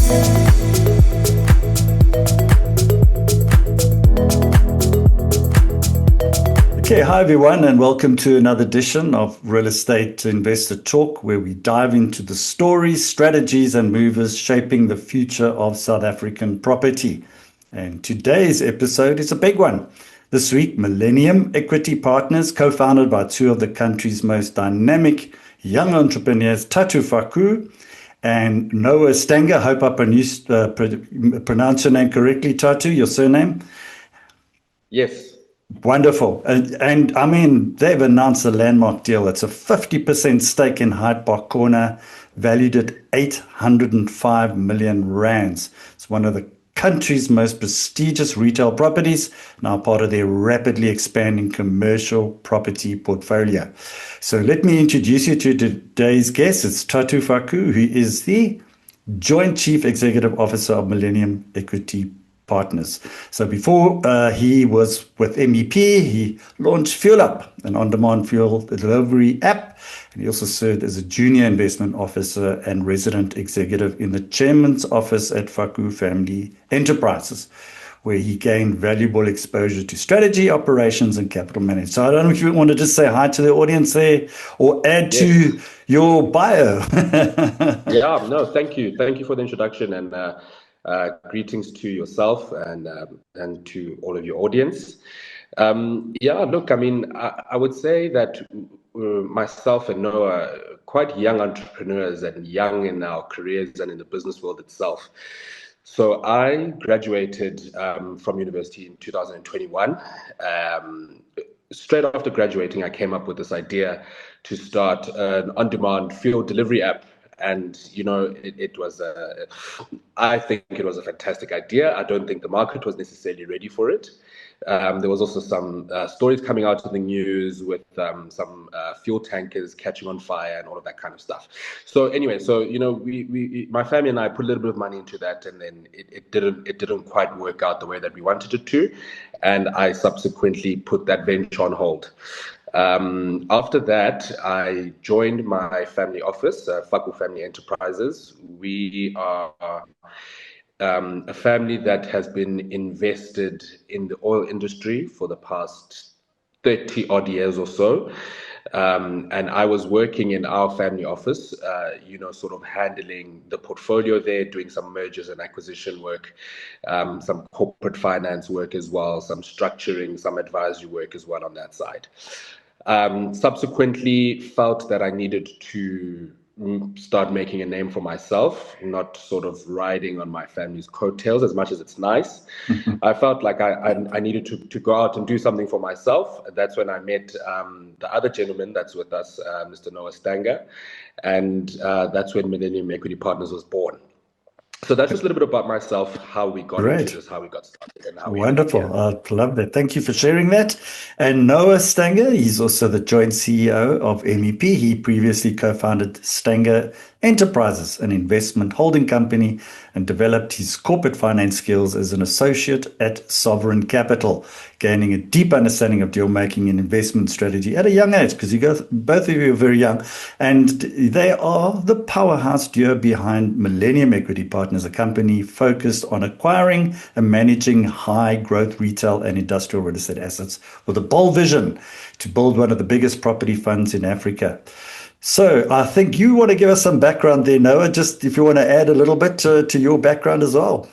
Okay, hi everyone, and welcome to another edition of Real Estate Investor Talk, where we dive into the stories, strategies, and movers shaping the future of South African property. And today's episode is a big one. This week, Millennium Equity Partners, co-founded by two of the country's most dynamic young entrepreneurs, Thato Faku and Noah Stanger. Hope I pronounce your name correctly, Thato, your surname. Yes. Wonderful. And I mean, they've announced a landmark deal. It's a 50% stake in Hyde Park Corner, valued at 805 million rands. It's one of the country's most prestigious retail properties, now part of their rapidly expanding commercial property portfolio. So let me introduce you to today's guest. It's Thato Faku, who is the Joint Chief Executive Officer of Millennium Equity Partners. So before he was with MEP, he launched Fuel Up, an on-demand fuel delivery app. And he also served as a junior investment officer and resident executive in the chairman's office at Faku Family Enterprises, where he gained valuable exposure to strategy, operations, and capital management. So I don't know if you want to just say hi to the audience there or add to your bio. Yeah, no, thank you. Thank you for the introduction, and greetings to yourself and to all of your audience. Look, I mean, I would say that myself and Noah are quite young entrepreneurs and young in our careers and in the business world itself. So I graduated from university in 2021. Straight after graduating, I came up with this idea to start an on-demand fuel delivery app. And, you know, I think it was a fantastic idea. I don't think the market was necessarily ready for it. There was also some stories coming out in the news with some fuel tankers catching on fire and all of that kind of stuff. So anyway, you know, my family and I put a little bit of money into that, and then it didn't quite work out the way that we wanted it to, and I subsequently put that venture on hold. After that, I joined my family office, Faku Family Enterprises. We are a family that has been invested in the oil industry for the past 30 odd years or so. And I was working in our family office, you know, sort of handling the portfolio there, doing some mergers and acquisition work, some corporate finance work as well, some structuring, some advisory work as well on that side. Subsequently felt that I needed to start making a name for myself, not sort of riding on my family's coattails as much as it's nice. I felt like I needed to go out and do something for myself. That's when I met the other gentleman that's with us, Mr. Noah Stanger. And that's when Millennium Equity Partners was born. So that's just a little bit about myself, how we got into this, how we got started, and how Wonderful. I love that. Thank you for sharing that. And Noah Stanger, he's also the joint CEO of MEP. He previously co-founded Stanger Enterprises, an investment holding company, and developed his corporate finance skills as an associate at Sovereign Capital, gaining a deep understanding of deal making and investment strategy at a young age, because both of you are very young. And they are the powerhouse duo behind Millennium Equity Partners, a company focused on acquiring and managing high growth retail and industrial real estate assets with a bold vision to build one of the biggest property funds in Africa. So I think you want to give us some background there, Noah, just if you want to add a little bit to your background as well.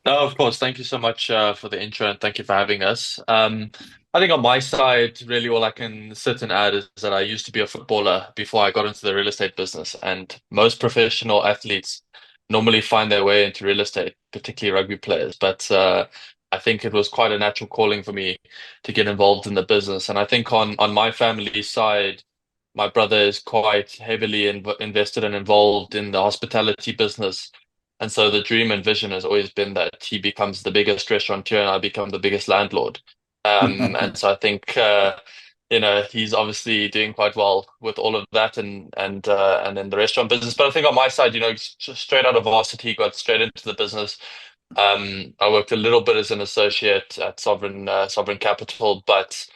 No, of course. Thank you so much for the intro, and thank you for having us. I think on my side, really all I can sit and add is that I used to be a footballer before I got into the real estate business, and most professional athletes normally find their way into real estate, particularly rugby players. But I think it was quite a natural calling for me to get involved in the business. And I think on my family side, my brother is quite heavily invested and involved in the hospitality business. And so the dream and vision has always been that he becomes the biggest restaurateur and I become the biggest landlord. And so I think you know, he's obviously doing quite well with all of that and then the restaurant business. But I think on my side, you know, straight out of varsity, got straight into the business. I worked a little bit as an associate at Sovereign Capital, but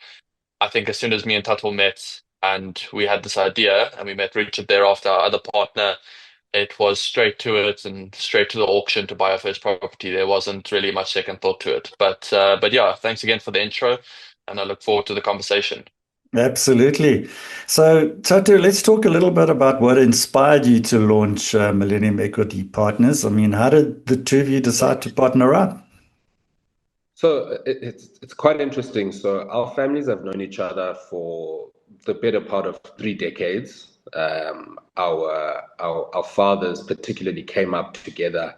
I think as soon as me and Tatul met and we had this idea, and we met Richard thereafter, our other partner, it was straight to it and straight to the auction to buy our first property. There wasn't really much second thought to it. But yeah, thanks again for the intro, and I look forward to the conversation. Absolutely. So, Thato, let's talk a little bit about what inspired you to launch Millennium Equity Partners. I mean, how did the two of you decide to partner up? So it's quite interesting. So our families have known each other for the better part of 3 decades. Our fathers particularly came up together,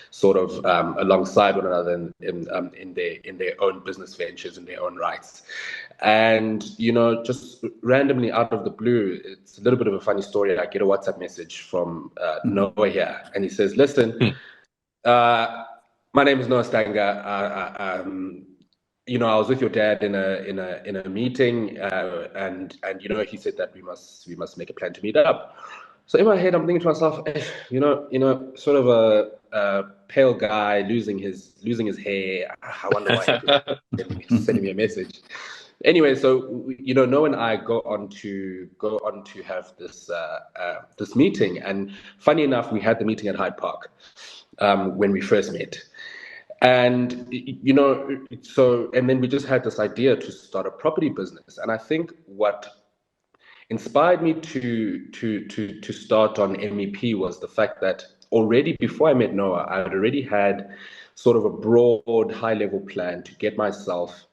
sort of alongside one another in their own business ventures in their own rights. And just randomly out of the blue, it's a little bit of a funny story. I get a WhatsApp message from Noah here, and he says, "Listen." Hmm. My name is Noah Stanger. I was with your dad in a meeting, and he said that we must make a plan to meet up. So in my head, I'm thinking to myself, sort of a pale guy losing his hair. I wonder why he's sending me a message. Anyway, so Noah and I go on to have this meeting, and funny enough, we had the meeting at Hyde Park when we first met. And and then we just had this idea to start a property business. And I think what inspired me to start on MEP was the fact that already before I met Noah, I had already had sort of a broad, high-level plan to get myself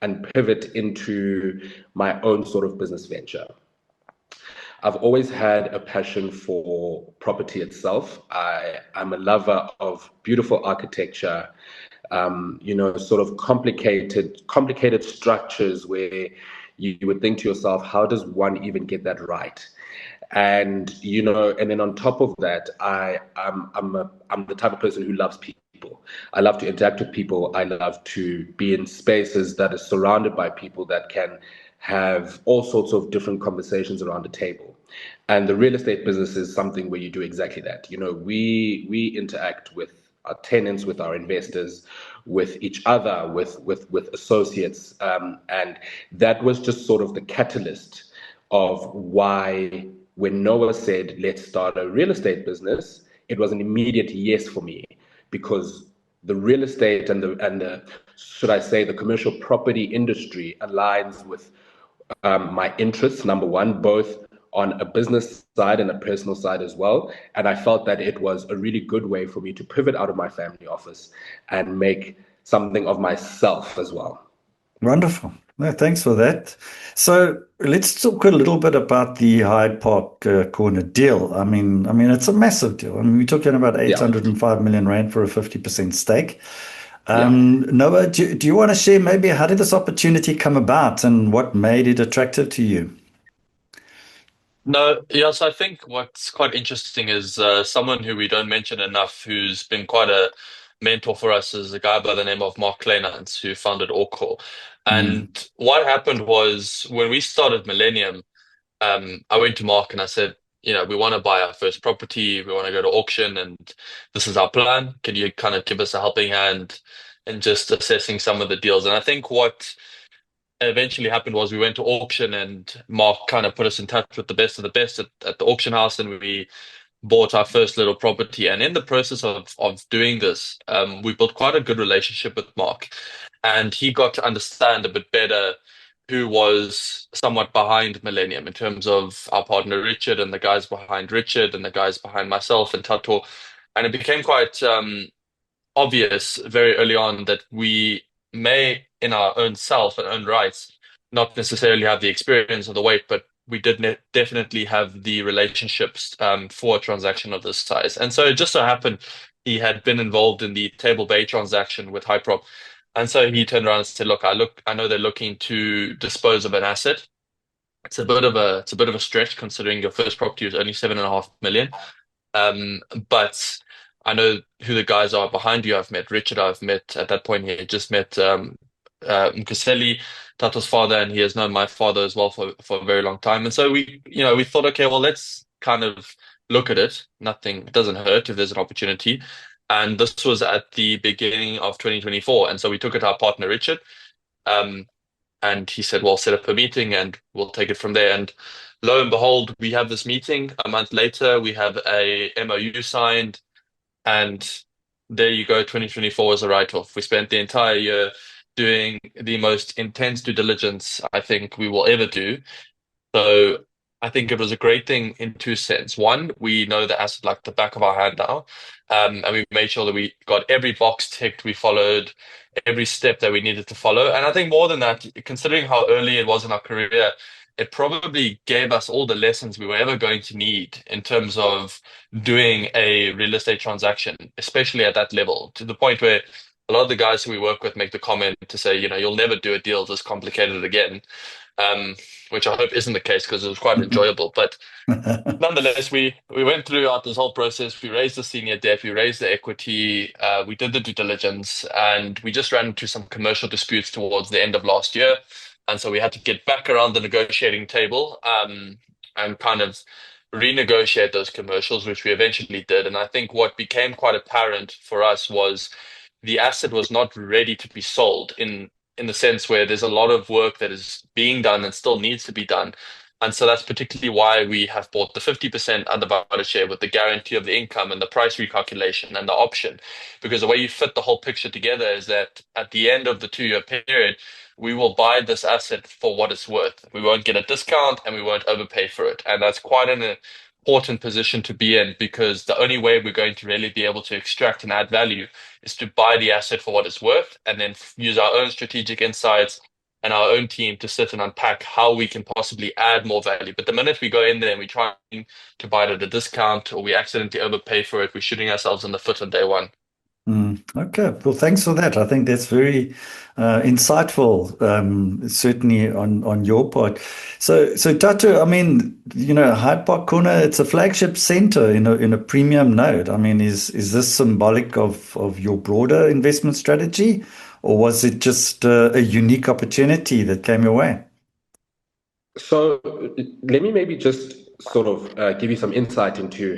and pivot into my own sort of business venture. I've always had a passion for property itself. I'm a lover of beautiful architecture, sort of complicated structures where you would think to yourself, how does one even get that right? And then on top of that, I'm the type of person who loves people. I love to interact with people. I love to be in spaces that are surrounded by people that can have all sorts of different conversations around the table. And the real estate business is something where you do exactly that. We interact with our tenants, with our investors, with each other, with associates, and that was just sort of the catalyst of why, when Noah said, let's start a real estate business, it was an immediate yes for me, because the real estate and the should I say, the commercial property industry aligns with my interests, number one, both on a business side and a personal side as well. And I felt that it was a really good way for me to pivot out of my family office and make something of myself as well. Wonderful. No, thanks for that. So let's talk a little bit about the Hyde Park Corner deal. I mean, it's a massive deal. I mean, we're talking about Yeah, 805 million rand for a 50% stake. yeah. Noah, do you want to share maybe how did this opportunity come about and what made it attractive to you? No, yes, I think what's quite interesting is someone who we don't mention enough, who's been quite a mentor for us, is a guy by the name of Mark Kleinans, who founded Orco. Mm. And what happened was when we started Millennium, I went to Mark and I said, we want to buy our first property, we want to go to auction, and this is our plan. Can you kind of give us a helping hand in just assessing some of the deals? And I think what eventually happened was we went to auction and Mark kind of put us in touch with the best of the best at the auction house, and we bought our first little property. And in the process of doing this, we built quite a good relationship with Mark, and he got to understand a bit better who was somewhat behind Millennium in terms of our partner Richard and the guys behind Richard and the guys behind myself and Thato. And it became quite obvious very early on that we may, in our own self and own rights, not necessarily have the experience or the weight, but we did definitely have the relationships for a transaction of this size. And so it just so happened he had been involved in the Table Bay transaction with Hyprop. And so he turned around and said, I know they're looking to dispose of an asset. It's a bit of a stretch considering your first property was only 7.5 million. But I know who the guys are behind you. I've met Richard. I've met at that point he had just met Mkuseli, Tato's father, and he has known my father as well for a very long time. And so we thought, okay, well, let's kind of look at it. Nothing, it doesn't hurt if there's an opportunity. And this was at the beginning of 2024. And so we took it to our partner Richard. Um, and he said, well, set up a meeting and we'll take it from there. And lo and behold, we have this meeting. A month later, we have a MOU signed, and there you go. 2024 was a write-off. We spent the entire year doing the most intense due diligence I think we will ever do. So I think it was a great thing in two sense. One, we know the asset like the back of our hand now, and we made sure that we got every box ticked. We followed every step that we needed to follow. And I think more than that, considering how early it was in our career, it probably gave us all the lessons we were ever going to need in terms of doing a real estate transaction, especially at that level, to the point where a lot of the guys who we work with make the comment to say, you'll never do a deal this complicated again, which I hope isn't the case because it was quite enjoyable. But nonetheless, we went throughout this whole process. We raised the senior debt, we raised the equity, we did the due diligence, and we just ran into some commercial disputes towards the end of last year. And so we had to get back around the negotiating table, and kind of renegotiate those commercials, which we eventually did. And I think what became quite apparent for us was the asset was not ready to be sold in the sense where there's a lot of work that is being done and still needs to be done. And so that's particularly why we have bought the 50% undervalued share with the guarantee of the income and the price recalculation and the option. Because the way you fit the whole picture together is that at the end of the 2-year period, we will buy this asset for what it's worth. We won't get a discount and we won't overpay for it. And that's quite an important position to be in, because the only way we're going to really be able to extract and add value is to buy the asset for what it's worth and then use our own strategic insights and our own team to sit and unpack how we can possibly add more value. But the minute we go in there and we try to buy it at a discount, or we accidentally overpay for it, we're shooting ourselves in the foot on day one. Okay, well, thanks for that. I think that's very insightful, certainly on your part. So Thato, I mean, Hyde Park Corner, it's a flagship center in a premium node. I mean, is this symbolic of your broader investment strategy, or was it just a unique opportunity that came your way? So let me maybe just sort of give you some insight into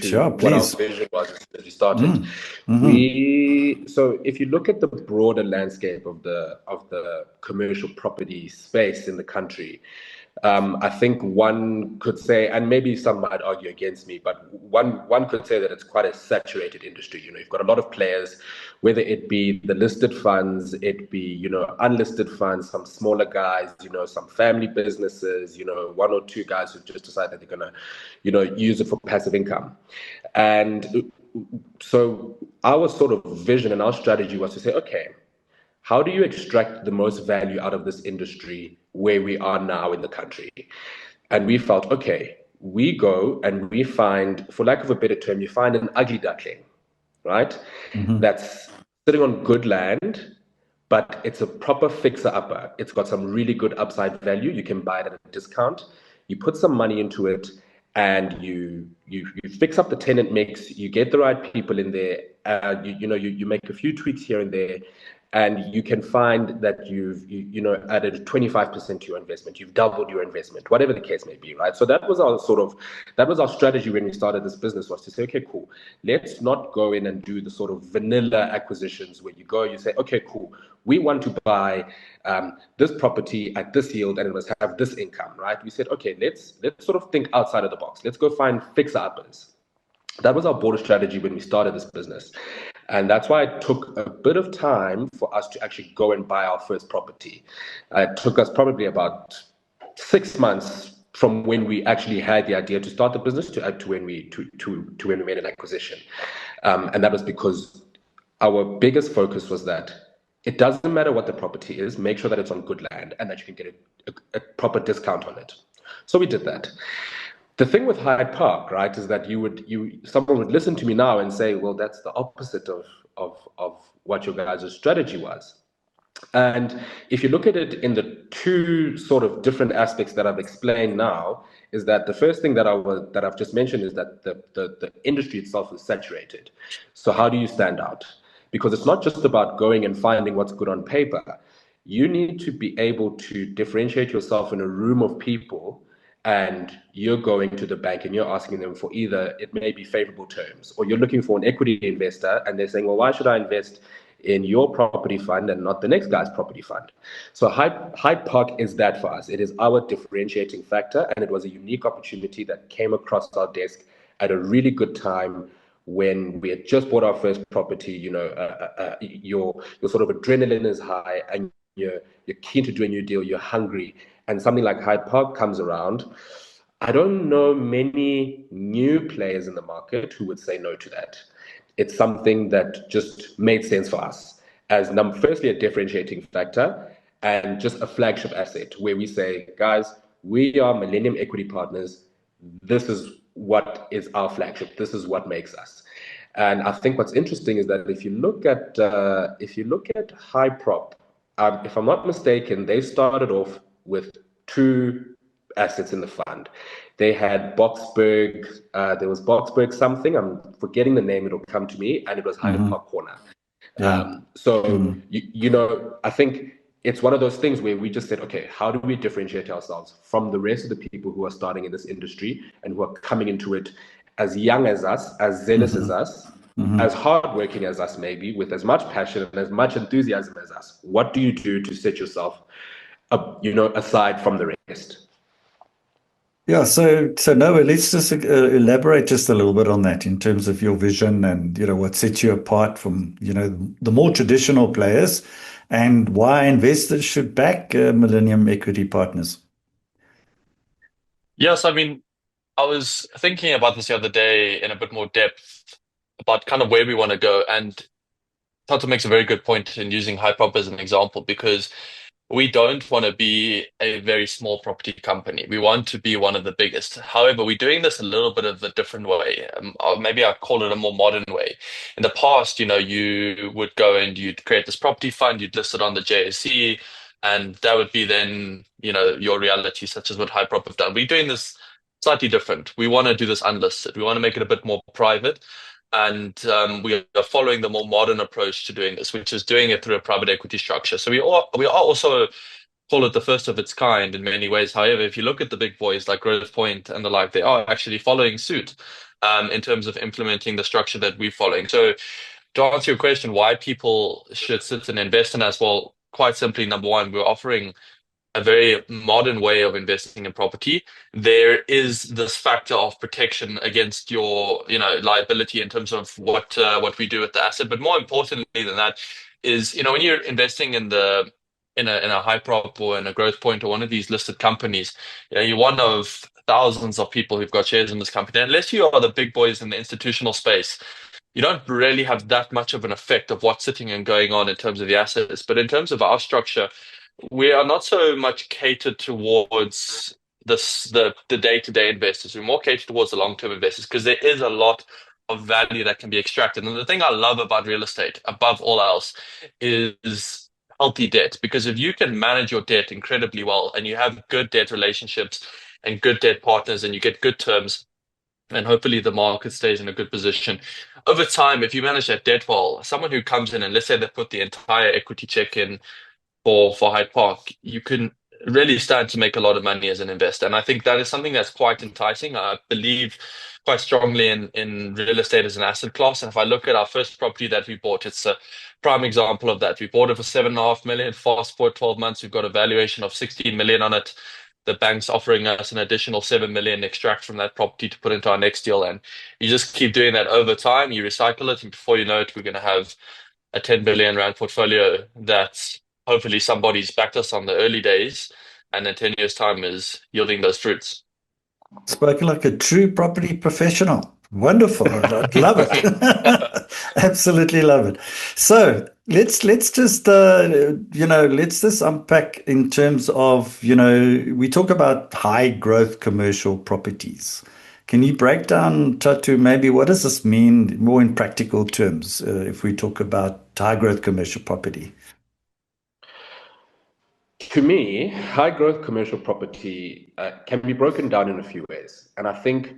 Sure, what our please. vision was as we started. Mm-hmm. So if you look at the broader landscape of the commercial property space in the country, I think one could say, and maybe some might argue against me, but one could say that it's quite a saturated industry. You've got a lot of players, whether it be the listed funds, it be unlisted funds, some smaller guys, some family businesses, one or two guys who just decide that they're gonna, use it for passive income, and so our sort of vision and our strategy was to say, okay, how do you extract the most value out of this industry where we are now in the country? And we felt, okay, we go and we find, for lack of a better term, you find an ugly duckling, right? Mm-hmm. That's sitting on good land, but it's a proper fixer upper. It's got some really good upside value. You can buy it at a discount. You put some money into it, and you fix up the tenant mix. You get the right people in there. You make a few tweaks here and there, and you can find that you've added 25% to your investment. You've doubled your investment, whatever the case may be, right? So that was our strategy when we started this business, was to say, okay, cool, let's not go in and do the sort of vanilla acquisitions where you say, okay, cool, we want to buy this property at this yield and it must have this income, right? We said, okay, let's sort of think outside of the box. Let's go find fixer uppers. That was our border strategy when we started this business. And that's why it took a bit of time for us to actually go and buy our first property. It took us probably about 6 months from when we actually had the idea to start the business to when we made an acquisition. And that was because our biggest focus was that it doesn't matter what the property is, make sure that it's on good land and that you can get a proper discount on it. So we did that. The thing with Hyde Park, right, is that someone would listen to me now and say, well, that's the opposite of what your guys' strategy was. And if you look at it in the two sort of different aspects that I've explained now, is that the first thing that I've just mentioned is that the industry itself is saturated. So how do you stand out? Because it's not just about going and finding what's good on paper. You need to be able to differentiate yourself in a room of people, and you're going to the bank and you're asking them for either, it may be favorable terms, or you're looking for an equity investor and they're saying, well, why should I invest in your property fund and not the next guy's property fund. So Hyde Park is that for us. It is our differentiating factor, and it was a unique opportunity that came across our desk at a really good time when we had just bought our first property. Your sort of adrenaline is high, and you're keen to do a new deal. You're hungry, and something like Hyde Park comes around. I don't know many new players in the market who would say no to that. It's something that just made sense for us as firstly a differentiating factor and just a flagship asset where we say, guys, we are Millennium Equity Partners. This is what is our flagship. This is what makes us. And I think what's interesting is that if you look at Hyde Prop, if I'm not mistaken, they started off with two assets in the fund. They had Boxburg, there was Boxburg something, I'm forgetting the name, it'll come to me, and it was Hyde Park Corner. Yeah. I think it's one of those things where we just said, okay, how do we differentiate ourselves from the rest of the people who are starting in this industry and who are coming into it as young as us, as zealous as us, as hardworking as us, maybe with as much passion and as much enthusiasm as us? What do you do to set yourself up, aside from the rest? Yeah, so Noah, let's just elaborate just a little bit on that in terms of your vision and what sets you apart from the more traditional players, and why investors should back Millennium Equity Partners. Yes, I mean, I was thinking about this the other day in a bit more depth about kind of where we want to go, and Thato makes a very good point in using Hypop as an example, because we don't want to be a very small property company. We want to be one of the biggest. However, we're doing this a little bit of a different way. Or maybe I'd call it a more modern way. In the past, you would go and you'd create this property fund, you'd list it on the JSE, and that would be then, your reality, such as what Hyprop have done. We're doing this slightly different. We want to do this unlisted. We want to make it a bit more private. And we are following the more modern approach to doing this, which is doing it through a private equity structure. So we are also call it the first of its kind in many ways. However, if you look at the big boys like Growth Point and the like, they are actually following suit in terms of implementing the structure that we're following. So to answer your question, why people should sit and invest in us? Well, quite simply, number one, we're offering a very modern way of investing in property. There is this factor of protection against your, liability in terms of what we do with the asset. But more importantly than that is, when you're investing in a high prop or in a growth point or one of these listed companies, you're one of thousands of people who've got shares in this company. Unless you are the big boys in the institutional space, you don't really have that much of an effect of what's sitting and going on in terms of the assets. But in terms of our structure, we are not so much catered towards the day-to-day investors. We're more catered towards the long-term investors because there is a lot of value that can be extracted. And the thing I love about real estate, above all else, is healthy debt. Because if you can manage your debt incredibly well and you have good debt relationships and good debt partners and you get good terms, and hopefully the market stays in a good position. Over time, if you manage that debt well, someone who comes in and let's say they put the entire equity check in for Hyde Park, you can really stand to make a lot of money as an investor. And I think that is something that's quite enticing. I believe quite strongly in real estate as an asset class. And if I look at our first property that we bought, it's a prime example of that. We bought it for 7.5 million. Fast forward 12 months, we've got a valuation of 16 million on it. The bank's offering us an additional 7 million extract from that property to put into our next deal. And you just keep doing that over time. You recycle it. And before you know it, we're going to have a 10 billion rand portfolio that's hopefully somebody's backed us on the early days, and in 10 years' time is yielding those fruits. Spoken like a true property professional. Wonderful. I love it. Absolutely love it. So let's just let's just unpack in terms of, we talk about high growth commercial properties. Can you break down, Thato, maybe what does this mean more in practical terms if we talk about high growth commercial property? To me, high growth commercial property can be broken down in a few ways. And I think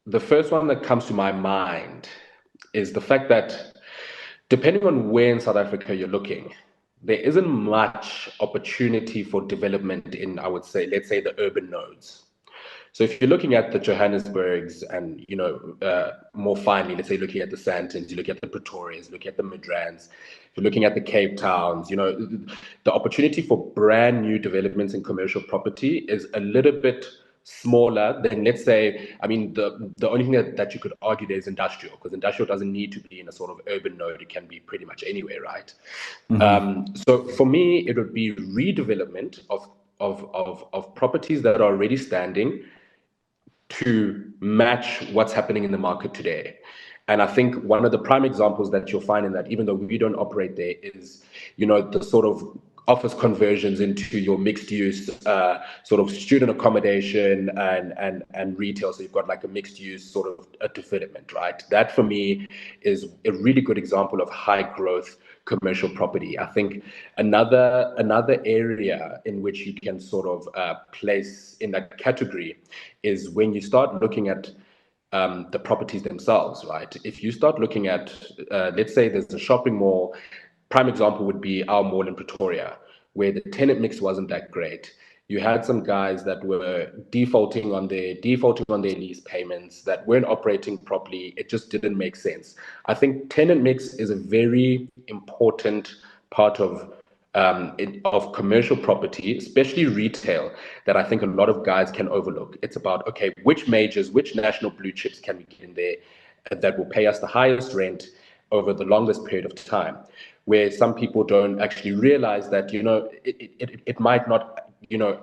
the first one that comes to my mind is the fact that depending on where in South Africa you're looking, there isn't much opportunity for development in, I would say, let's say the urban nodes. So if you're looking at the Johannesburgs and, more finely, let's say looking at the Sandtons, you look at the Pretorias, look at the Midrands, if you're looking at the Cape Towns, the opportunity for brand new developments in commercial property is a little bit smaller than, let's say, I mean, the only thing that you could argue there is industrial, because industrial doesn't need to be in a sort of urban node. It can be pretty much anywhere, right? So for me, it would be redevelopment of properties that are already standing to match what's happening in the market today. And I think one of the prime examples that you'll find in that, even though we don't operate there, is, the sort of office conversions into your mixed use sort of student accommodation and retail. So you've got like a mixed use sort of a development, right? That for me is a really good example of high growth commercial property. I think another area in which you can sort of place in that category is when you start looking at the properties themselves, right? If you start looking at, let's say there's a shopping mall, prime example would be our mall in Pretoria, where the tenant mix wasn't that great. You had some guys that were defaulting on their lease payments, that weren't operating properly. It just didn't make sense. I think tenant mix is a very important part of commercial property, especially retail, that I think a lot of guys can overlook. It's about, okay, which majors, which national blue chips can we get in there that will pay us the highest rent over the longest period of time, where some people don't actually realize that, it might not,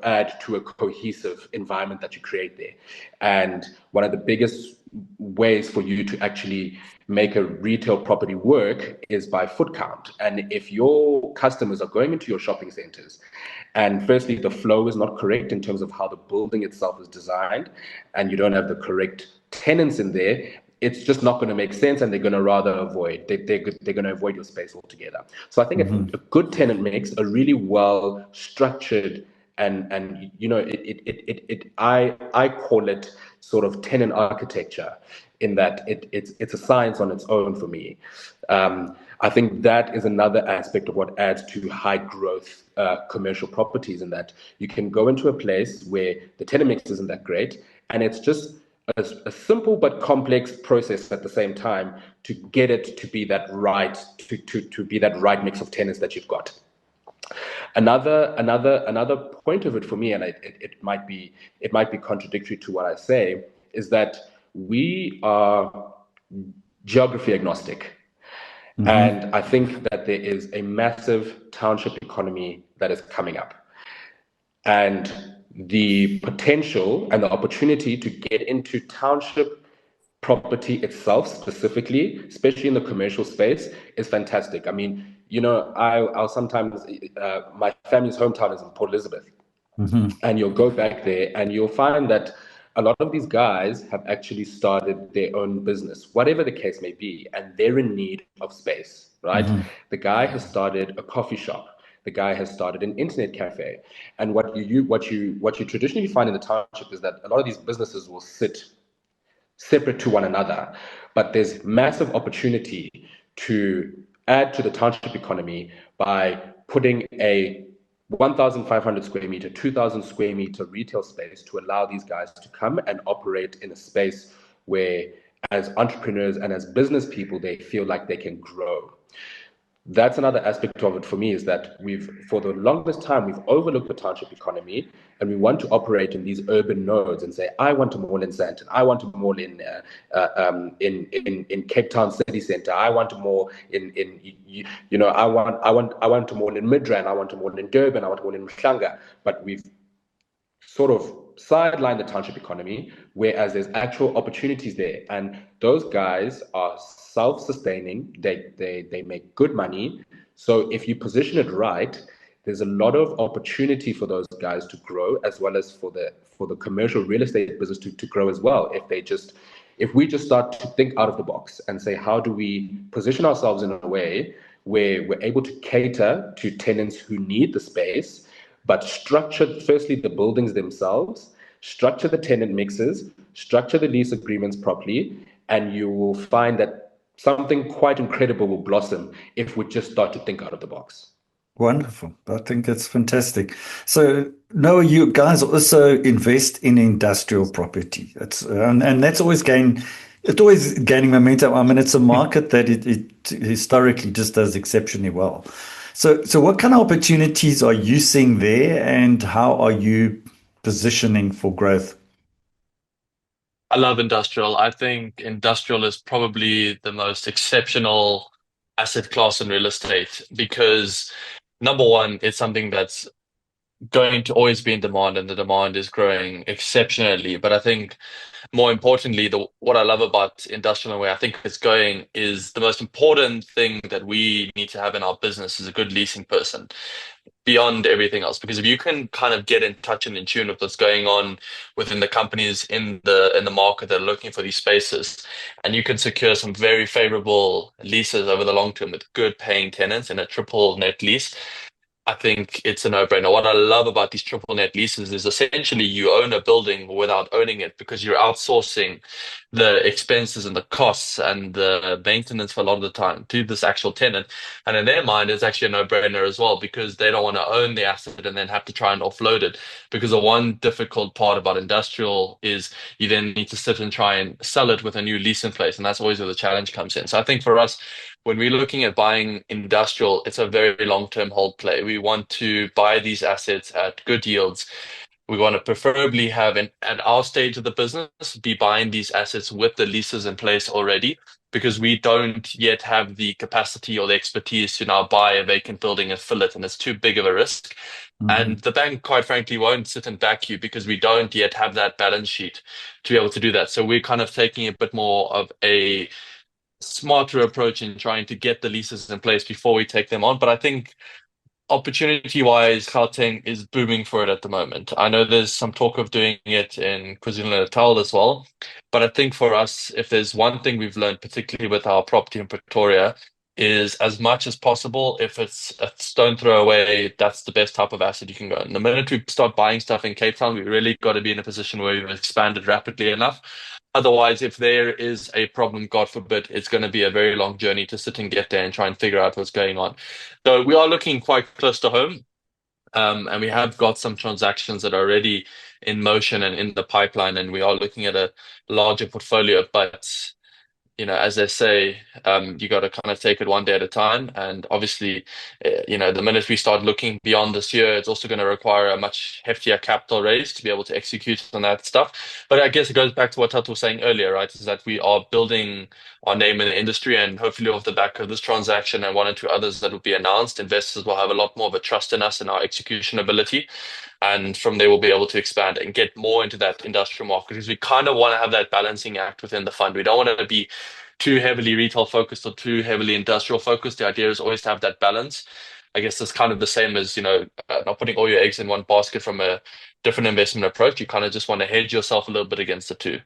add to a cohesive environment that you create there. And one of the biggest ways for you to actually make a retail property work is by foot count. And if your customers are going into your shopping centers, and firstly, the flow is not correct in terms of how the building itself is designed, and you don't have the correct tenants in there, it's just not going to make sense, and they're going to rather avoid. They're going to avoid your space altogether. So I think a good tenant mix, a really well structured, and I call it sort of tenant architecture, in that it's a science on its own for me. I think that is another aspect of what adds to high growth commercial properties, in that you can go into a place where the tenant mix isn't that great, and it's just a simple but complex process at the same time to get it to be that right, to be that right mix of tenants that you've got. Another point of it for me, and it might be contradictory to what I say, is that we are geography agnostic. And I think that there is a massive township economy that is coming up. And the potential and the opportunity to get into township property itself specifically, especially in the commercial space, is fantastic. I mean, I'll sometimes, my family's hometown is in Port Elizabeth. And you'll go back there and you'll find that a lot of these guys have actually started their own business, whatever the case may be, and they're in need of space, right? The guy has started a coffee shop. The guy has started an internet cafe. And what you traditionally find in the township is that a lot of these businesses will sit separate to one another, but there's massive opportunity to add to the township economy by putting a 1,500 square meter, 2,000 square meter retail space to allow these guys to come and operate in a space where, as entrepreneurs and as business people, they feel like they can grow. That's another aspect of it for me, is that for the longest time, we've overlooked the township economy, and we want to operate in these urban nodes and say, I want a mall in Sandton, I want a mall in Cape Town city center, I want a mall I want a mall in Midrand, I want a mall in Durban, I want a mall in Mhlanga. But we've sort of sideline the township economy, whereas there's actual opportunities there, and those guys are self-sustaining. They make good money. So if you position it right, there's a lot of opportunity for those guys to grow, as well as for the commercial real estate business to grow as well. If we just start to think out of the box and say, how do we position ourselves in a way where we're able to cater to tenants who need the space, but structure firstly the buildings themselves, structure the tenant mixes, structure the lease agreements properly, and you will find that something quite incredible will blossom if we just start to think out of the box. Wonderful. I think it's fantastic. So, Noah, you guys also invest in industrial property. And that's it's always gaining momentum. I mean, it's a market that it historically just does exceptionally well. So what kind of opportunities are you seeing there, and how are you positioning for growth? I love industrial. I think industrial is probably the most exceptional asset class in real estate because number one, it's something that's going to always be in demand and the demand is growing exceptionally. But I think more importantly, the what I love about industrial and where I think it's going is the most important thing that we need to have in our business is a good leasing person beyond everything else. Because if you can kind of get in touch and in tune with what's going on within the companies in the market that are looking for these spaces, and you can secure some very favorable leases over the long term with good paying tenants in a triple net lease, I think it's a no-brainer. What I love about these triple net leases is essentially you own a building without owning it because you're outsourcing the expenses and the costs and the maintenance for a lot of the time to this actual tenant. And in their mind, it's actually a no-brainer as well because they don't want to own the asset and then have to try and offload it. Because the one difficult part about industrial is you then need to sit and try and sell it with a new lease in place. And that's always where the challenge comes in. So I think for us, when we're looking at buying industrial, it's a very long-term hold play. We want to buy these assets at good yields. We want to preferably have, at our stage of the business, be buying these assets with the leases in place already, because we don't yet have the capacity or the expertise to now buy a vacant building and fill it, and it's too big of a risk. And Mhm. the bank, quite frankly, won't sit and back you because we don't yet have that balance sheet to be able to do that. So we're kind of taking a bit more of a smarter approach in trying to get the leases in place before we take them on. But I think opportunity wise, Gauteng is booming for it at the moment. I know there's some talk of doing it in KwaZulu-Natal as well. But I think for us, if there's one thing we've learned, particularly with our property in Pretoria, is as much as possible, if it's a stone throw away, that's the best type of asset you can go. And the minute we start buying stuff in Cape Town, we really got to be in a position where we've expanded rapidly enough. Otherwise, if there is a problem, God forbid, it's going to be a very long journey to sit and get there and try and figure out what's going on. So we are looking quite close to home, and we have got some transactions that are already in motion and in the pipeline, and we are looking at a larger portfolio. But as they say, you got to kind of take it one day at a time. And obviously, the minute we start looking beyond this year, it's also going to require a much heftier capital raise to be able to execute on that stuff. But I guess it goes back to what Thato was saying earlier, right? Is that we are building our name in the industry, and hopefully, off the back of this transaction and one or two others that will be announced, investors will have a lot more of a trust in us and our execution ability. And from there, we'll be able to expand and get more into that industrial market because we kind of want to have that balancing act within the fund. We don't want to be too heavily retail focused or too heavily industrial focused. The idea is always to have that balance. I guess it's kind of the same as, not putting all your eggs in one basket from a different investment approach. You kind of just want to hedge yourself a little bit against the two.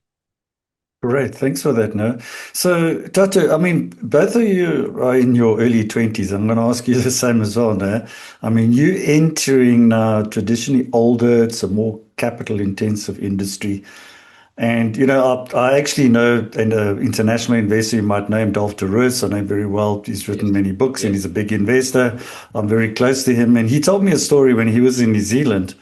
Great. Thanks for that, No. So, Tato, I mean, both of you are in your early 20s. I'm going to ask you the same as well, no? I mean, you entering now traditionally older, it's a more capital intensive industry. And, I actually know an international investor, you might know him, Dolph de Roos. I know him very well. He's written Yes, many books and he's yes. a big investor. I'm very close to him. And he told me a story when he was in New Zealand.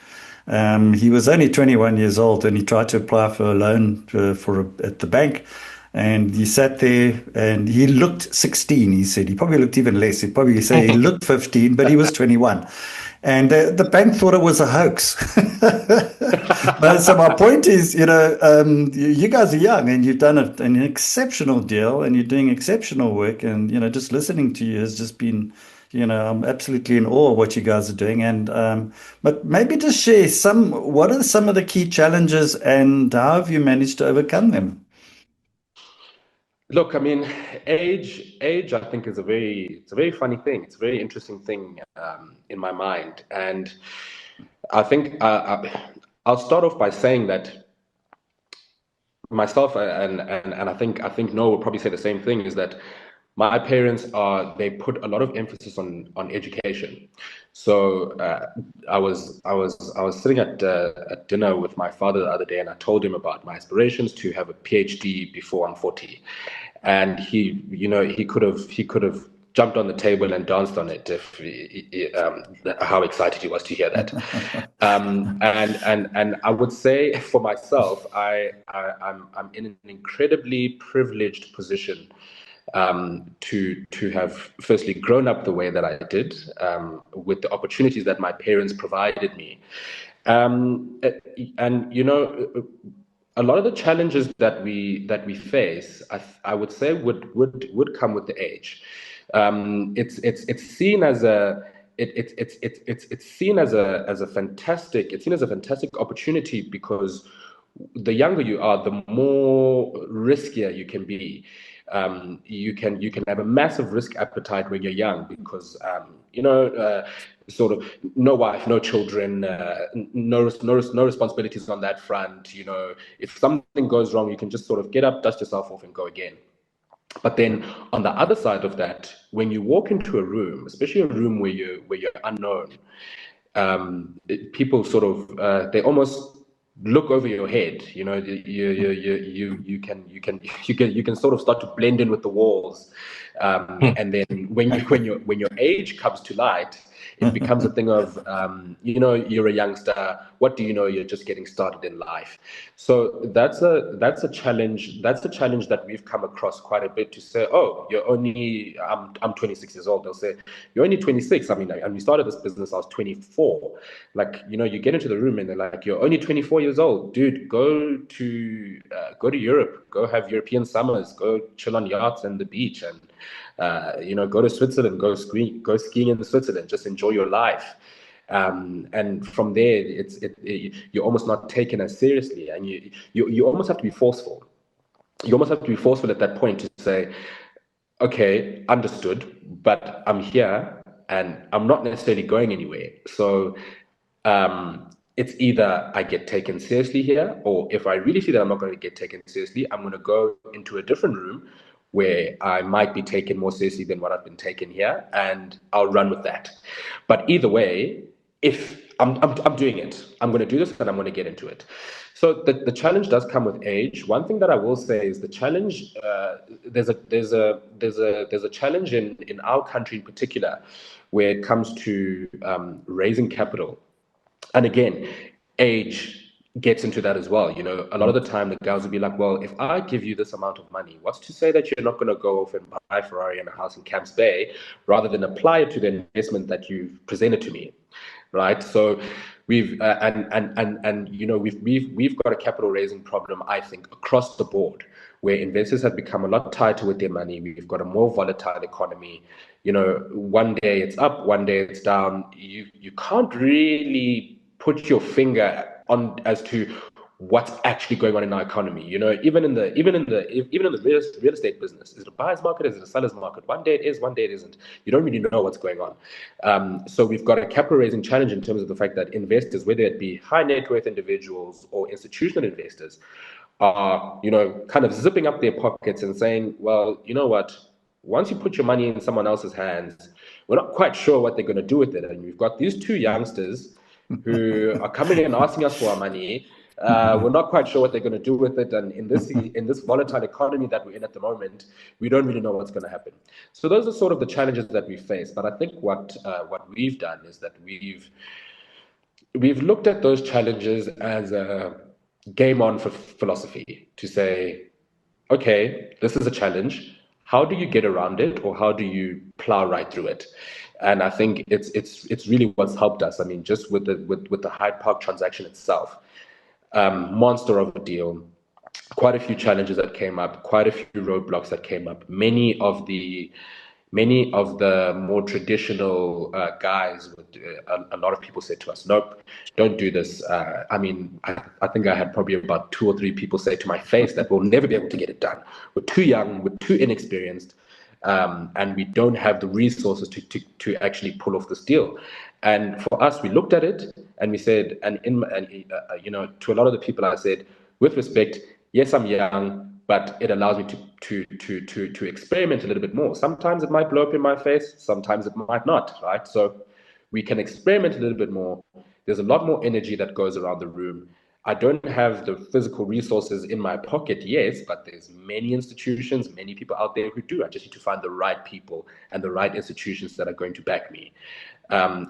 He was only 21 years old and he tried to apply for a loan at the bank. And he sat there and he looked 16, he said. He probably looked even less. He'd probably say he looked 15, but he was 21. And the bank thought it was a hoax. But so my point is, you guys are young and you've done an exceptional deal and you're doing exceptional work. And, just listening to you has just been, I'm absolutely in awe of what you guys are doing. And but maybe just share what are some of the key challenges and how have you managed to overcome them? Look, I mean, age, I think it's a very funny thing. It's a very interesting thing in my mind, and I think I'll start off by saying that myself and I think Noah would probably say the same thing is that my parents they put a lot of emphasis on education. So I was sitting at dinner with my father the other day, and I told him about my aspirations to have a PhD before I'm 40, and he could have jumped on the table and danced on it. How excited he was to hear that. And I would say for myself, I'm in an incredibly privileged position to have firstly grown up the way that I did, with the opportunities that my parents provided me. And a lot of the challenges that we face, I would say would come with the age. It's seen as a it's seen as a fantastic opportunity, because the younger you are, the more riskier you can be. You can have a massive risk appetite when you're young, because sort of no wife, no children, no responsibilities on that front. If something goes wrong, you can just sort of get up, dust yourself off, and go again. But then on the other side of that, when you walk into a room, especially a room where you're unknown, people sort of they almost look over your head. You can sort of start to blend in with the walls, and then when your age comes to light, it becomes a thing of you're a youngster. What do you know? You're just getting started in life. So that's a challenge. That's a challenge that we've come across quite a bit, to say, oh, I'm 26 years old. They'll say, you're only 26. I mean, and we started this business, I was 24. Like, you get into the room and they're like, you're only 24 years old, dude. Go to Europe. Go have European summers. Go chill on yachts and the beach, and go to Switzerland, go skiing in Switzerland, just enjoy your life. And from there, you're almost not taken as seriously, and you almost have to be forceful. You almost have to be forceful at that point to say, okay, understood, but I'm here and I'm not necessarily going anywhere. So it's either I get taken seriously here, or if I really see that I'm not going to get taken seriously, I'm going to go into a different room where I might be taken more seriously than what I've been taken here, and I'll run with that. But either way, if I'm doing it, I'm going to do this and I'm going to get into it. So the challenge does come with age. One thing that I will say is the challenge. There's a challenge in our country in particular, where it comes to raising capital. And again, age gets into that as well. A lot of the time the guys will be like, well, if I give you this amount of money, what's to say that you're not going to go off and buy a Ferrari and a house in Camps Bay, rather than apply it to the investment that you've presented to me, right? So we've got a capital raising problem, I think, across the board, where investors have become a lot tighter with their money. We've got a more volatile economy. One day it's up, one day it's down. You can't really put your finger on as to what's actually going on in our economy. Even in the real estate business, is it a buyer's market? Is it a seller's market? One day it is, one day it isn't. You don't really know what's going on. So we've got a capital raising challenge in terms of the fact that investors, whether it be high net worth individuals or institutional investors, are kind of zipping up their pockets and saying, well, you know what? Once you put your money in someone else's hands, we're not quite sure what they're going to do with it. And we've got these two youngsters who are coming in and asking us for our money. We're not quite sure what they're going to do with it. And in this volatile economy that we're in at the moment, we don't really know what's going to happen. So those are sort of the challenges that we face. But I think what we've done is that we've looked at those challenges as a game on for philosophy, to say, okay, this is a challenge. How do you get around it, or how do you plow right through it? And I think it's really what's helped us. I mean, just with the Hyde Park transaction itself, monster of a deal, quite a few challenges that came up, quite a few roadblocks that came up. Many of the more traditional guys, a lot of people said to us, nope, don't do this. I mean, I think I had probably about 2 or 3 people say to my face that we'll never be able to get it done. We're too young, we're too inexperienced, and we don't have the resources to actually pull off this deal. And for us, we looked at it and we said, to a lot of the people, I said, with respect, yes, I'm young, but it allows me to experiment a little bit more. Sometimes it might blow up in my face, sometimes it might not, right? So we can experiment a little bit more. There's a lot more energy that goes around the room. I don't have the physical resources in my pocket, yes, but there's many institutions, many people out there who do. I just need to find the right people and the right institutions that are going to back me.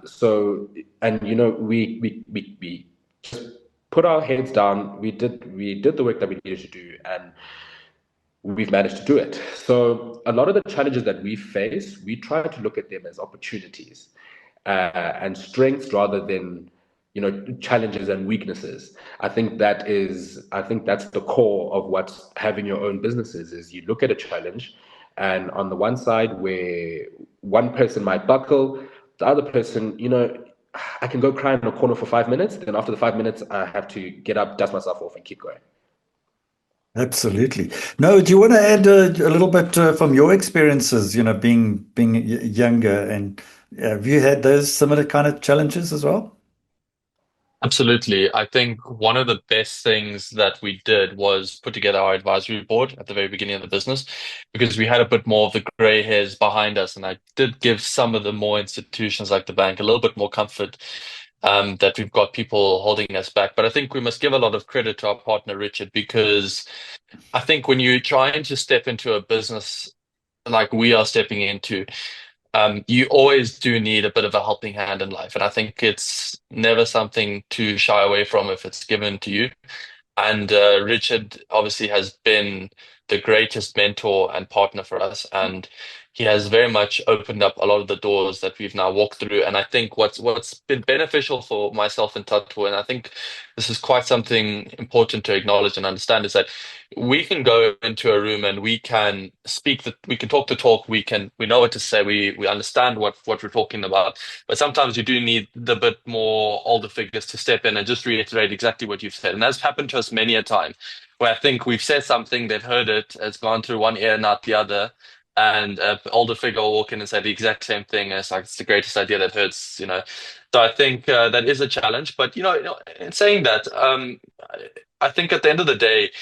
So, and we just put our heads down. We did the work that we needed to do, and we've managed to do it. So a lot of the challenges that we face, we try to look at them as opportunities and strengths rather than challenges and weaknesses. I think that's the core of what having your own business is you look at a challenge, and on the one side where one person might buckle, the other person, I can go cry in a corner for 5 minutes. Then after the 5 minutes, I have to get up, dust myself off, and keep going. Absolutely. No, do you want to add a little bit from your experiences, being younger, and have you had those similar kind of challenges as well? Absolutely. I think one of the best things that we did was put together our advisory board at the very beginning of the business because we had a bit more of the gray hairs behind us. And I did give some of the more institutions like the bank a little bit more comfort that we've got people holding us back. But I think we must give a lot of credit to our partner, Richard, because I think when you're trying to step into a business like we are stepping into, you always do need a bit of a helping hand in life. And I think it's never something to shy away from if it's given to you. And Richard obviously has been the greatest mentor and partner for us, and he has very much opened up a lot of the doors that we've now walked through. And I think what's been beneficial for myself and Thato, and I think this is quite something important to acknowledge and understand, is that we can go into a room and we can we can talk the talk, we know what to say, we understand what we're talking about. But sometimes you do need the bit more older figures to step in and just reiterate exactly what you've said. And that's happened to us many a time, where I think we've said something, they've heard it, it's gone through one ear, not the other. And an older figure will walk in and say the exact same thing. And it's like, it's the greatest idea they've heard, you know. So I think that is a challenge. But, in saying that, I think at the end of the day,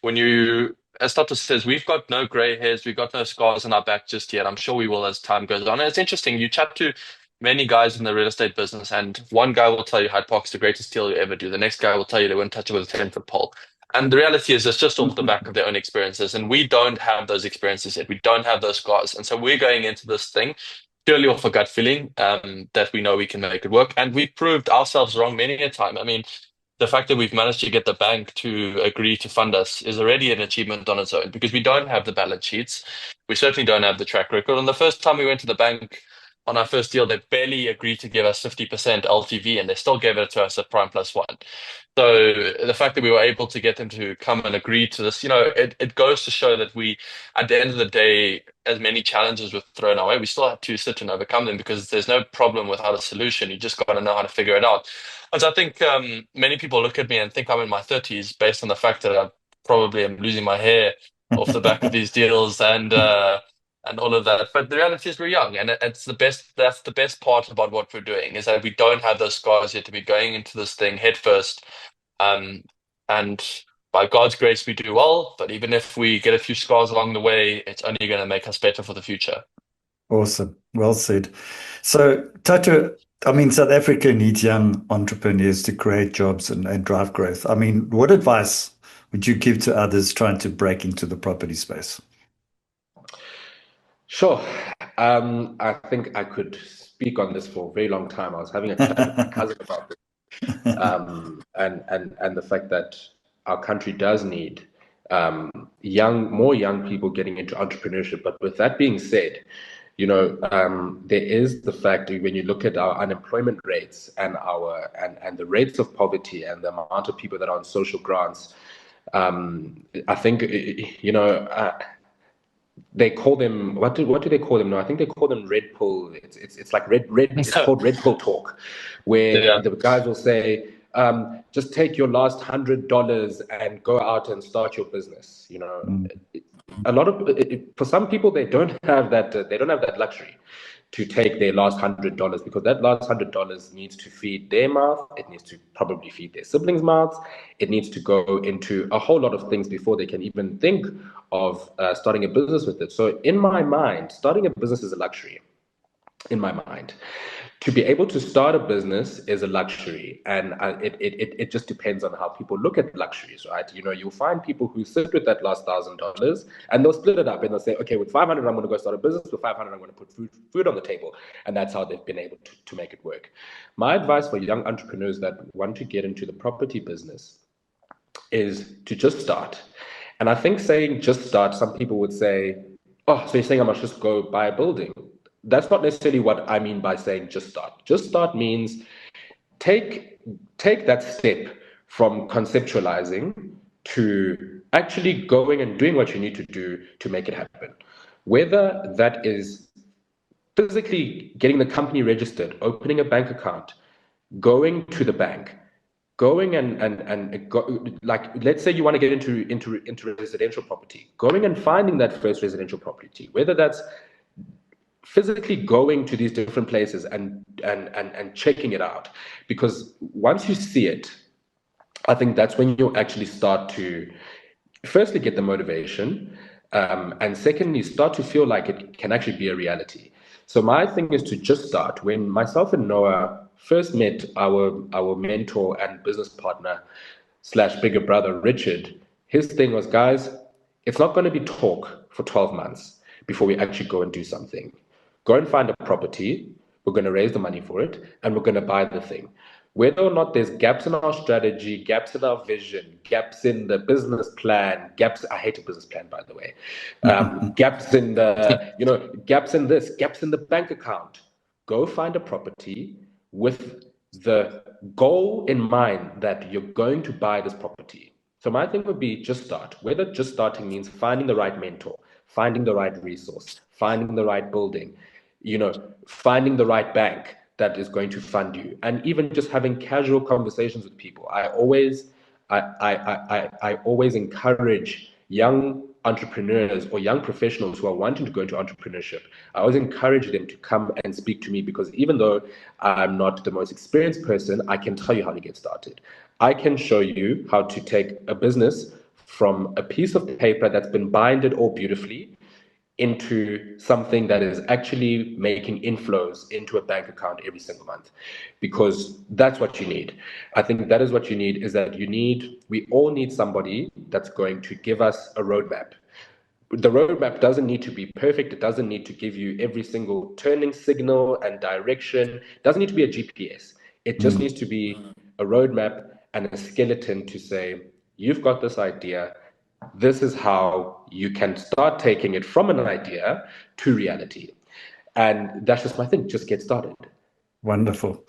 when you, as Tato says, we've got no gray hairs, we've got no scars on our back just yet. I'm sure we will as time goes on. And it's interesting, you chat to many guys in the real estate business, and one guy will tell you Hyde Park's the greatest deal you ever do. The next guy will tell you they wouldn't touch it with a 10-foot pole. And the reality is, it's just off the back of their own experiences. And we don't have those experiences yet. We don't have those scars. And so we're going into this thing purely off a gut feeling that we know we can make it work. And we proved ourselves wrong many a time. I mean, the fact that we've managed to get the bank to agree to fund us is already an achievement on its own because we don't have the balance sheets. We certainly don't have the track record. And the first time we went to the bank on our first deal, they barely agreed to give us 50% LTV and they still gave it to us at prime plus one. So the fact that we were able to get them to come and agree to this, it goes to show that we, at the end of the day, as many challenges were thrown our way, we still have to sit and overcome them because there's no problem without a solution. You just got to know how to figure it out. And so I think many people look at me and think I'm in my 30s based on the fact that I probably am losing my hair off the back of these deals and all of that. But the reality is we're young, and it's the best. That's the best part about what we're doing is that we don't have those scars yet to be going into this thing head first. And by God's grace, we do well. But even if we get a few scars along the way, it's only going to make us better for the future. Awesome. Well said. So, Tato, I mean, South Africa needs young entrepreneurs to create jobs and drive growth. I mean, what advice would you give to others trying to break into the property space? Sure. I think I could speak on this for a very long time. I was having a chat with my cousin about this, and the fact that our country does need more young people getting into entrepreneurship. But with that being said, there is the fact when you look at our unemployment rates and and the rates of poverty and the amount of people that are on social grants. I think they call them what do they call them now? I think they call them red pill. It's like red. It's called red pill talk, where Yeah. the guys will say, just take your last $100 and go out and start your business. A lot of for some people they don't have that. They don't have that luxury to take their last $100 because that last $100 needs to feed their mouth. It needs to probably feed their siblings' mouths. It needs to go into a whole lot of things before they can even think of starting a business with it. So in my mind, starting a business is a luxury. in my mind. To be able to start a business is a luxury, and it just depends on how people look at luxuries, right? You'll find people who sit with that last $1,000 and they'll split it up and they'll say, okay, with 500 I'm going to go start a business, with 500 I'm going to put food on the table, and that's how they've been able to make it work. My advice for young entrepreneurs that want to get into the property business is to just start. And I think saying just start, some people would say, oh, so you're saying I must just go buy a building? That's not necessarily what I mean by saying just start. Just start means take that step from conceptualizing to actually going and doing what you need to do to make it happen. Whether that is physically getting the company registered, opening a bank account, going to the bank, going and go, like, let's say you want to get into residential property, going and finding that first residential property, whether that's physically going to these different places and checking it out. Because once you see it, I think that's when you actually start to firstly get the motivation, and secondly start to feel like it can actually be a reality. So my thing is to just start. When myself and Noah first met our mentor and business partner slash bigger brother Richard, his thing was, guys, it's not going to be talk for 12 months before we actually go and do something. Go and find a property, we're going to raise the money for it, and we're going to buy the thing. Whether or not there's gaps in our strategy, gaps in our vision, gaps in the business plan, gaps, I hate a business plan, by the way, gaps in gaps in this, gaps in the bank account. Go find a property with the goal in mind that you're going to buy this property. So my thing would be just start. Whether just starting means finding the right mentor, finding the right resource, finding the right building, finding the right bank that is going to fund you, and even just having casual conversations with people. I always encourage young entrepreneurs or young professionals who are wanting to go into entrepreneurship. I always encourage them to come and speak to me, because even though I'm not the most experienced person, I can tell you how to get started. I can show you how to take a business from a piece of paper that's been binded all beautifully into something that is actually making inflows into a bank account every single month, because that's what you need. I think that is what you need, is that we all need somebody that's going to give us a roadmap. The roadmap doesn't need to be perfect. It doesn't need to give you every single turning signal and direction. It doesn't need to be a GPS. It just needs to be a roadmap and a skeleton to say, you've got this idea. This is how you can start taking it from an idea to reality. And that's just my thing. Just get started. Wonderful.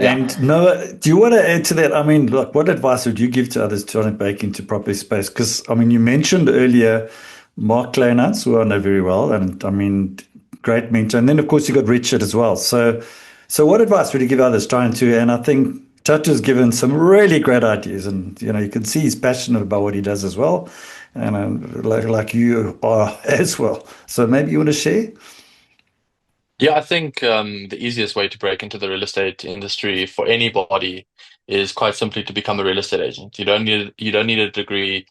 Yeah. And Noah, do you want to add to that? I mean, look, what advice would you give to others trying to break into property space? Because, I mean, you mentioned earlier Mark Kleinans, who I know very well, and I mean, great mentor. And then, of course, you got Richard as well. So what advice would you give others trying to? And I think Thato's given some really great ideas, and you can see he's passionate about what he does as well, and like you are as well. So maybe you want to share? Yeah, I think the easiest way to break into the real estate industry for anybody is quite simply to become a real estate agent. You don't need a degree.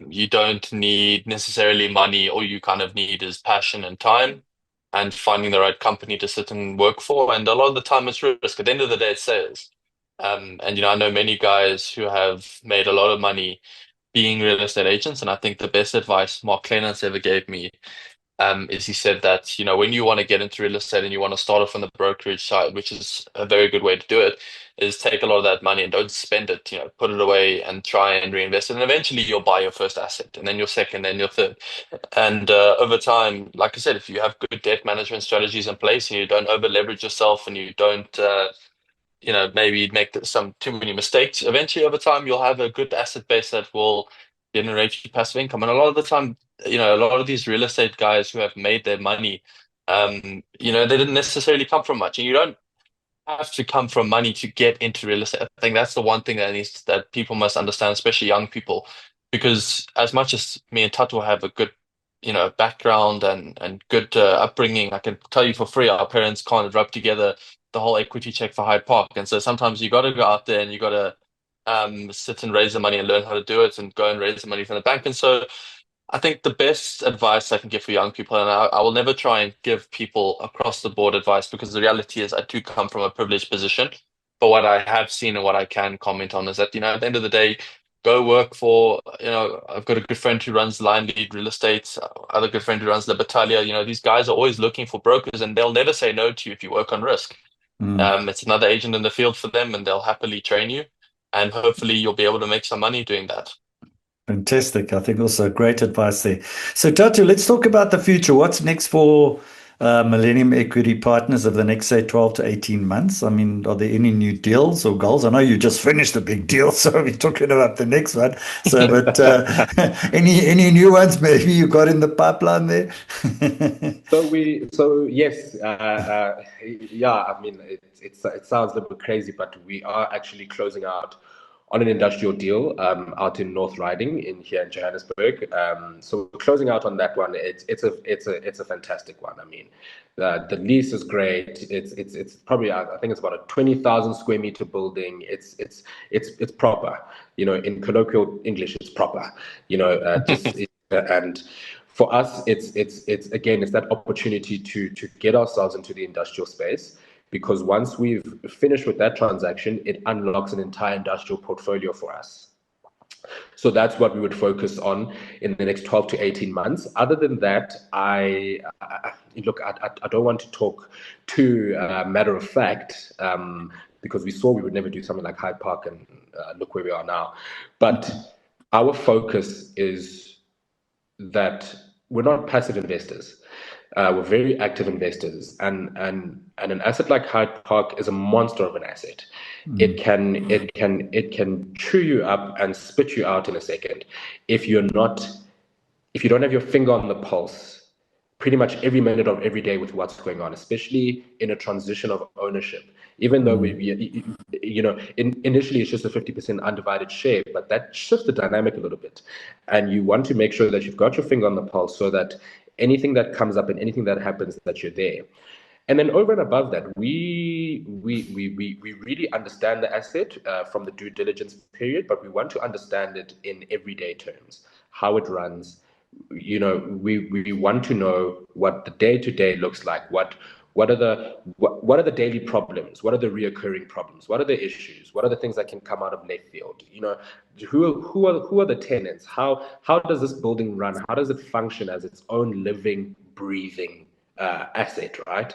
You don't need necessarily money. All you kind of need is passion and time, and finding the right company to sit and work for. And a lot of the time, it's risk. At the end of the day, it's sales. And I know many guys who have made a lot of money being real estate agents, and I think the best advice Mark Clenance ever gave me is he said that, when you want to get into real estate and you want to start off on the brokerage side, which is a very good way to do it, is take a lot of that money and don't spend it, put it away and try and reinvest it. And eventually you'll buy your first asset, and then your second, then your third. And over time, like I said, if you have good debt management strategies in place and you don't over leverage yourself and you don't maybe make some too many mistakes. Eventually, over time, you'll have a good asset base that will generate you passive income. And a lot of the time, a lot of these real estate guys who have made their money, they didn't necessarily come from much. And you don't have to come from money to get into real estate. I think that's the one thing that people must understand, especially young people, because as much as me and Tato have a good, background and good upbringing, I can tell you for free, our parents can't rub together the whole equity check for Hyde Park, and so sometimes you got to go out there and you got to sit and raise the money and learn how to do it, and go and raise the money from the bank. And so I think the best advice I can give for young people, and I will never try and give people across the board advice because the reality is I do come from a privileged position. But what I have seen and what I can comment on is that, at the end of the day, go work for, I've got a good friend who runs Line Lead Real Estate, other good friend who runs Libertalia. These guys are always looking for brokers and they'll never say no to you if you work on risk. Mm. It's another agent in the field for them and they'll happily train you. And hopefully you'll be able to make some money doing that. Fantastic. I think also great advice there. So, Thato, let's talk about the future. What's next for Millennium Equity Partners over the next, say, 12 to 18 months? I mean, are there any new deals or goals? I know you just finished a big deal, so we're talking about the next one. So, but any new ones maybe you got in the pipeline there? So yes, yeah. I mean, it sounds a little bit crazy, but we are actually closing out on an industrial deal out in North Riding here in Johannesburg. So we're closing out on that one. It's a fantastic one. I mean, the lease is great. It's probably, I think it's about a 20,000 square meter building. It's proper. In colloquial English, it's proper. And for us, it's again, it's that opportunity to get ourselves into the industrial space, because once we've finished with that transaction, it unlocks an entire industrial portfolio for us. So that's what we would focus on in the next 12 to 18 months. Other than that, I don't want to talk too matter of fact, because we saw we would never do something like Hyde Park, and look where we are now. But our focus is that we're not passive investors. We're very active investors, and an asset like Hyde Park is a monster of an asset. It can chew you up and spit you out in a second if you don't have your finger on the pulse pretty much every minute of every day with what's going on, especially in a transition of ownership. Even though initially it's just a 50% undivided share, but that shifts the dynamic a little bit. And you want to make sure that you've got your finger on the pulse so that anything that comes up and anything that happens, that you're there. And then over and above that, we really understand the asset from the due diligence period, but we want to understand it in everyday terms, how it runs. We want to know what the day-to-day looks like. What are the daily problems? What are the reoccurring problems? What are the issues? What are the things that can come out of left field? Who are the tenants? How does this building run? How does it function as its own living, breathing asset, right?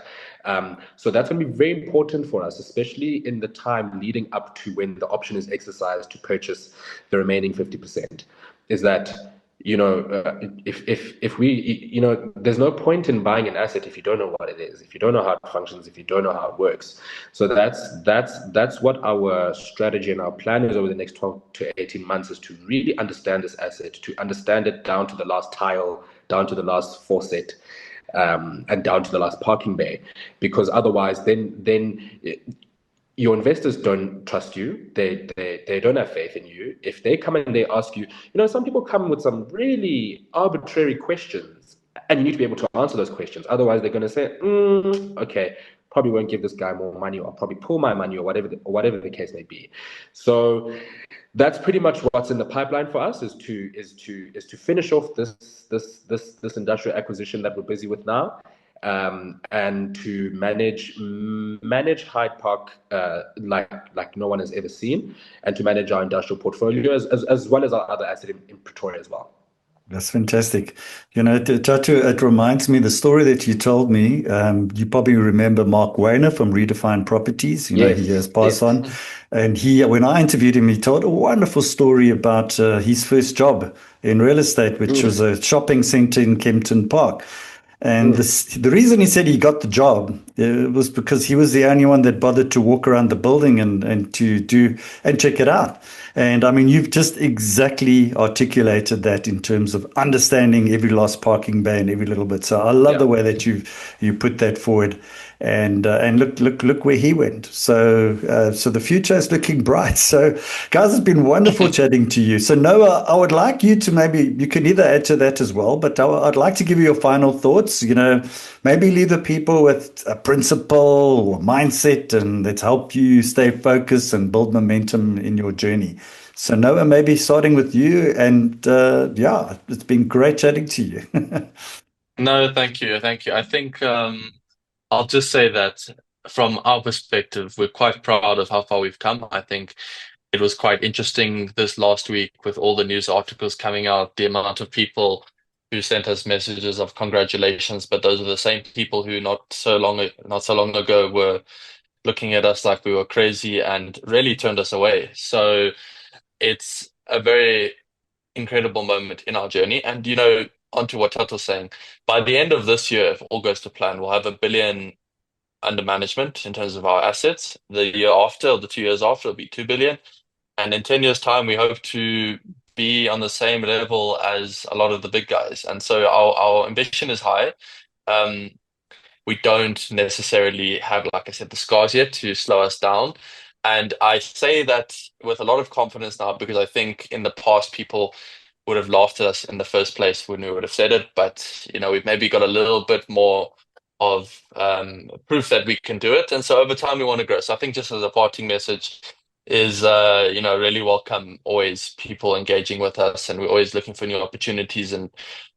So that's going to be very important for us, especially in the time leading up to when the option is exercised to purchase the remaining 50%. Is that if we, there's no point in buying an asset if you don't know what it is, if you don't know how it functions, if you don't know how it works. So that's what our strategy and our plan is over the next 12 to 18 months, is to really understand this asset, to understand it down to the last tile, down to the last faucet, and down to the last parking bay, because otherwise then your investors don't trust you. They don't have faith in you. If they come and they ask you, some people come with some really arbitrary questions, and you need to be able to answer those questions. Otherwise, they're going to say, okay, probably won't give this guy more money, or I'll probably pull my money, or whatever the case may be. So that's pretty much what's in the pipeline for us, is to finish off this industrial acquisition that we're busy with now. And to manage Hyde Park like no one has ever seen, and to manage our industrial portfolio as well as our other asset in Pretoria as well. That's fantastic. Thato, it reminds me the story that you told me. You probably remember Mark Wayner from Redefined Properties. Yes, he has passed yes. on. And when I interviewed him, he told a wonderful story about his first job in real estate, which was a shopping center in Kempton Park. And the reason he said he got the job was because he was the only one that bothered to walk around the building and to check it out. And I mean, you've just exactly articulated that in terms of understanding every last parking bay and every little bit. So I love the way that you put that forward. And look where he went. So the future is looking bright. So guys, it's been wonderful chatting to you. So Noah, I would like you to you can either add to that as well, but I'd like to give you your final thoughts. Maybe leave the people with a principle or mindset, and that's helped you stay focused and build momentum in your journey. So Noah, maybe starting with you, and yeah, it's been great chatting to you. No, thank you. Thank you. I think I'll just say that from our perspective, we're quite proud of how far we've come. I think it was quite interesting this last week with all the news articles coming out, the amount of people who sent us messages of congratulations, but those are the same people who not so long ago were looking at us like we were crazy and really turned us away. So it's a very incredible moment in our journey. And onto what Tato's saying, by the end of this year, if all goes to plan, we'll have 1 billion under management in terms of our assets. The year after, or the 2 years after, it'll be 2 billion. And in 10 years' time, we hope to be on the same level as a lot of the big guys. And so our ambition is high. Um, we don't necessarily have, like I said, the scars yet to slow us down. And I say that with a lot of confidence now because I think in the past people would have laughed at us in the first place when we would have said it. But we've maybe got a little bit more of proof that we can do it. And so over time we want to grow. So I think just as a parting message is really welcome always people engaging with us, and we're always looking for new opportunities and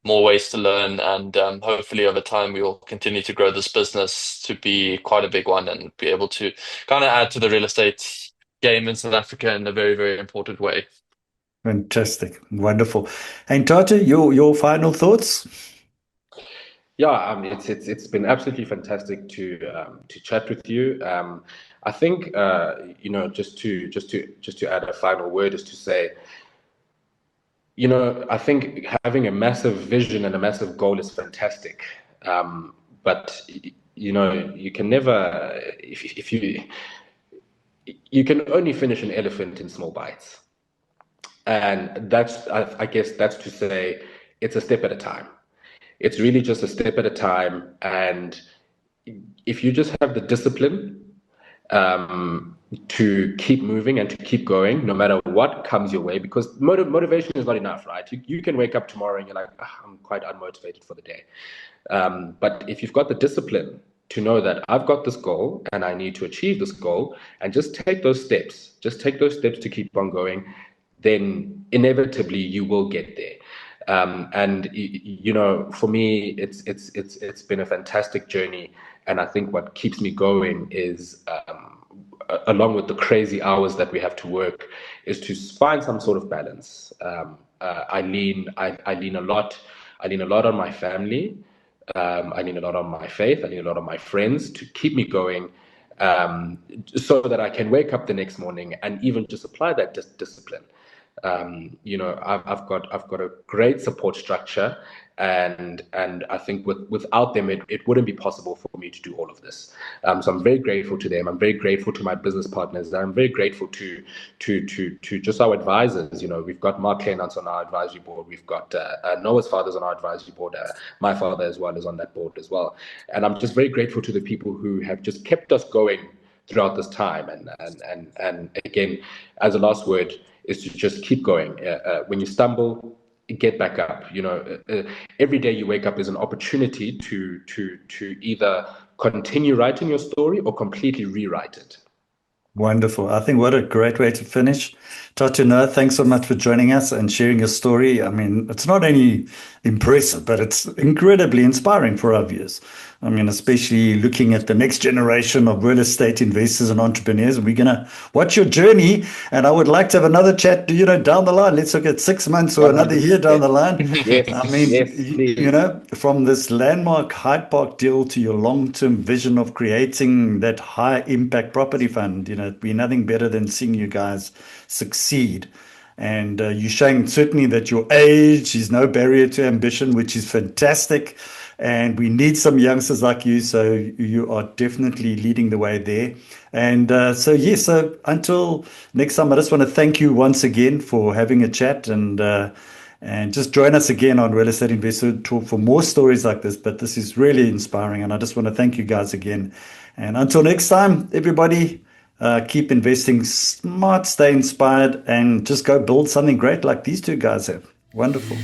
more ways to learn, and hopefully over time we will continue to grow this business to be quite a big one and be able to kind of add to the real estate game in South Africa in a very, very important way. Fantastic, wonderful. And Tata, your final thoughts? Yeah, it's been absolutely fantastic to chat with you. I think just to add a final word is to say, I think having a massive vision and a massive goal is fantastic. But you can never, if you can only finish an elephant in small bites. And I guess that's to say it's a step at a time. It's really just a step at a time. And if you just have the discipline to keep moving and to keep going, no matter what comes your way, because motivation is not enough, right? You can wake up tomorrow and you're like, I'm quite unmotivated for the day. But if you've got the discipline to know that I've got this goal and I need to achieve this goal, and just take those steps to keep on going, then inevitably you will get there. And for me, it's been a fantastic journey, and I think what keeps me going is, along with the crazy hours that we have to work, is to find some sort of balance. I lean a lot. I lean a lot on my family. I lean a lot on my faith. I lean a lot on my friends to keep me going, so that I can wake up the next morning and even just apply that discipline. I've got a great support structure, and I think without them it wouldn't be possible for me to do all of this. So I'm very grateful to them. I'm very grateful to my business partners. I'm very grateful to just our advisors. We've got Mark Kleinans on our advisory board. We've got Noah's father's on our advisory board. My father as well is on that board as well. And I'm just very grateful to the people who have just kept us going throughout this time. And again, as a last word, is to just keep going. When you stumble, get back up. Every day you wake up is an opportunity to either continue writing your story or completely rewrite it. Wonderful. I think what a great way to finish. Tatu, Noah, thanks so much for joining us and sharing your story. I mean, it's not only impressive, but it's incredibly inspiring for our viewers. I mean, especially looking at the next generation of real estate investors and entrepreneurs. We're going to watch your journey, and I would like to have another chat, down the line. Let's look at 6 months or another year down the line. Yes, I mean, yes, from this landmark Hyde Park deal to your long-term vision of creating that high impact property fund, it'd be nothing better than seeing you guys succeed. And you're showing certainly that your age is no barrier to ambition, which is fantastic. And we need some youngsters like you. So you are definitely leading the way there. And so until next time, I just want to thank you once again for having a chat, and just join us again on Real Estate Investor Talk for more stories like this. But this is really inspiring. And I just want to thank you guys again. And until next time, everybody, keep investing smart, stay inspired, and just go build something great like these two guys have. Wonderful.